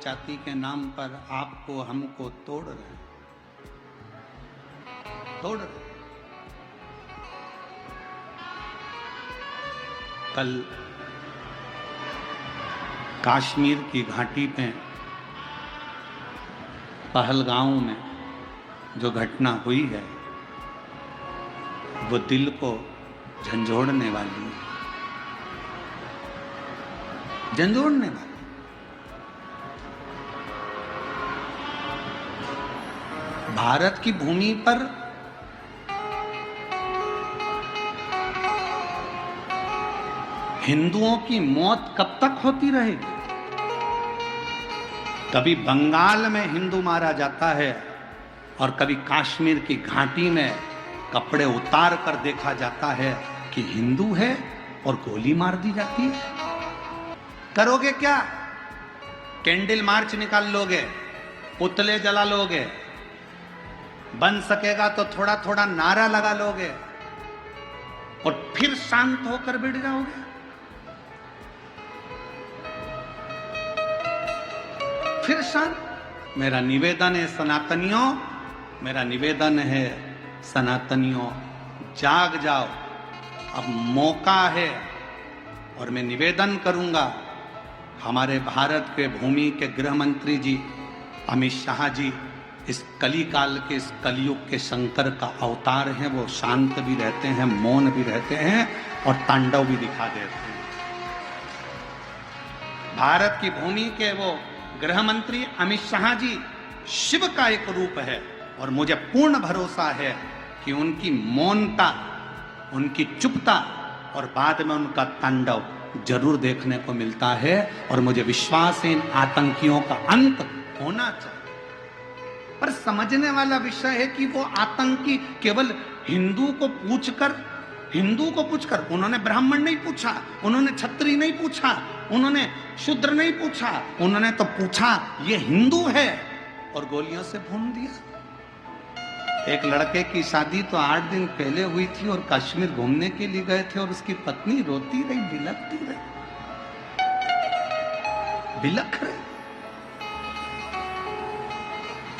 जाति के नाम पर आपको हमको तोड़ रहे हैं, तोड़ रहे। कल कश्मीर की घाटी पे पहलगांव में जो घटना हुई है वो दिल को झंझोड़ने वाली है, झंझोड़ने वाली। भारत की भूमि पर हिंदुओं की मौत कब तक होती रहेगी? कभी बंगाल में हिंदू मारा जाता है और कभी कश्मीर की घाटी में कपड़े उतार कर देखा जाता है कि हिंदू है और गोली मार दी जाती है। करोगे क्या? कैंडल मार्च निकाल लोगे, पुतले जला लोगे, बन सकेगा तो थोड़ा थोड़ा नारा लगा लोगे और फिर शांत होकर बैठ जाओगे। फिर शांत। मेरा निवेदन है सनातनियों, मेरा निवेदन है सनातनियों, जाग जाओ, अब मौका है। और मैं निवेदन करूंगा हमारे भारत के भूमि के गृह मंत्री जी अमित शाह जी इस कली काल के, इस कलयुग के शंकर का अवतार हैं। वो शांत भी रहते हैं, मौन भी रहते हैं और तांडव भी दिखा देते हैं। भारत की भूमि के वो गृह मंत्री अमित शाह जी शिव का एक रूप है और मुझे पूर्ण भरोसा है कि उनकी मौनता, उनकी चुपता और बाद में उनका तांडव जरूर देखने को मिलता है। और मुझे विश्वास है इन आतंकियों का अंत होना चाहिए। पर समझने वाला विषय है कि वो आतंकी केवल हिंदू को पूछकर, उन्होंने ब्राह्मण नहीं पूछा, उन्होंने क्षत्रिय नहीं पूछा, उन्होंने शूद्र नहीं पूछा, उन्होंने तो पूछा ये हिंदू है और गोलियों से भून दिया। एक लड़के की शादी तो 8 दिन पहले हुई थी और कश्मीर घूमने के लिए गए थे और उसकी पत्नी रोती रही, बिलखती रही, बिलख रही,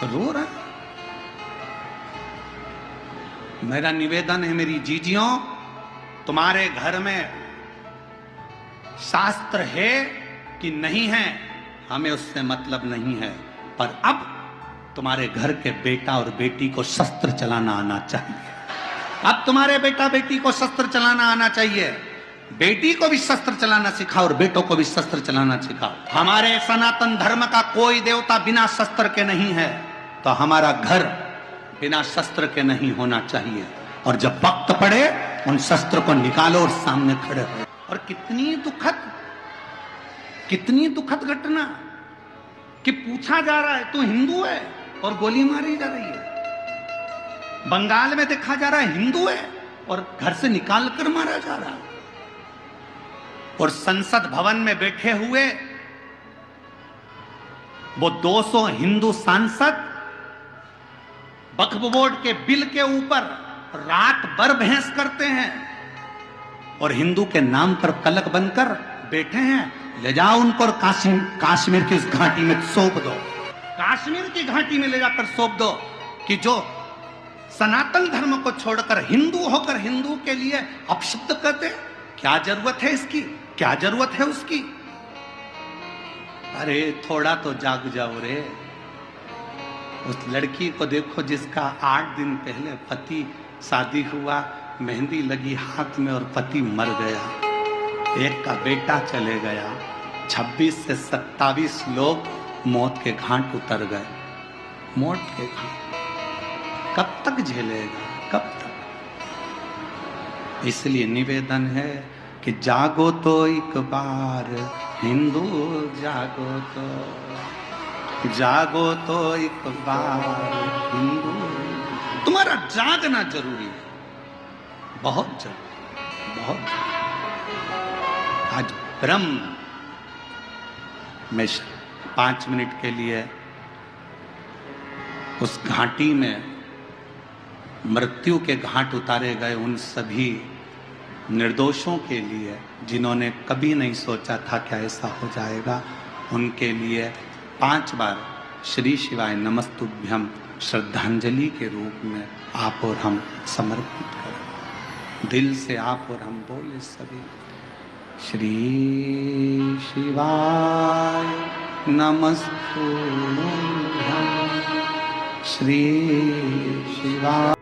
रो रहा। मेरा निवेदन है मेरी जीजियों, तुम्हारे घर में शास्त्र है कि नहीं है हमें उससे मतलब नहीं है, पर अब तुम्हारे घर के बेटा और बेटी को शस्त्र चलाना आना चाहिए। अब तुम्हारे बेटा बेटी को शस्त्र चलाना आना चाहिए। बेटी को भी शस्त्र चलाना सिखाओ और बेटों को भी शस्त्र चलाना सिखाओ। हमारे सनातन धर्म का कोई देवता बिना शस्त्र के नहीं है, तो हमारा घर बिना शस्त्र के नहीं होना चाहिए। और जब वक्त पड़े उन शस्त्र को निकालो और सामने खड़े हो। और कितनी दुखद घटना कि पूछा जा रहा है तू हिंदू है और गोली मारी जा रही है। बंगाल में देखा जा रहा है हिंदू है और घर से निकाल कर मारा जा रहा है। और संसद भवन में बैठे हुए वो 200 हिंदू सांसद वक्फ बोर्ड के बिल के ऊपर रात भर बहस करते हैं और हिंदू के नाम पर कलंक बनकर बैठे हैं। ले जाओ उनको और कश्मीर की उस घाटी में सौंप दो, कश्मीर की घाटी में ले जाकर सौंप दो कि जो सनातन धर्म को छोड़कर हिंदू होकर हिंदू के लिए अपशब्द करते। क्या जरूरत है इसकी? क्या जरूरत है उसकी? अरे थोड़ा तो जाग जाओ रे। उस लड़की को देखो जिसका 8 दिन पहले पति, शादी हुआ, मेहंदी लगी हाथ में और पति मर गया, एक का बेटा चले गया, 26 से 27 लोग मौत के घाट उतर गए। मौत के घाट कब तक झेलेगा, कब तक? इसलिए निवेदन है कि जागो तो एक बार हिंदू, जागो तो एक बार हिंदू। तुम्हारा जागना जरूरी है, बहुत जरूरी, बहुत जरूरी। आज ब्रह्म में 5 मिनट के लिए उस घाटी में मृत्यु के घाट उतारे गए उन सभी निर्दोषों के लिए जिन्होंने कभी नहीं सोचा था कि ऐसा हो जाएगा, उनके लिए 5 बार श्री शिवाय नमस्तुभ्यम श्रद्धांजलि के रूप में आप और हम समर्पित करें। दिल से आप और हम बोले सभी, श्री शिवाय नमस्तुभ्यम, श्री शिवाय।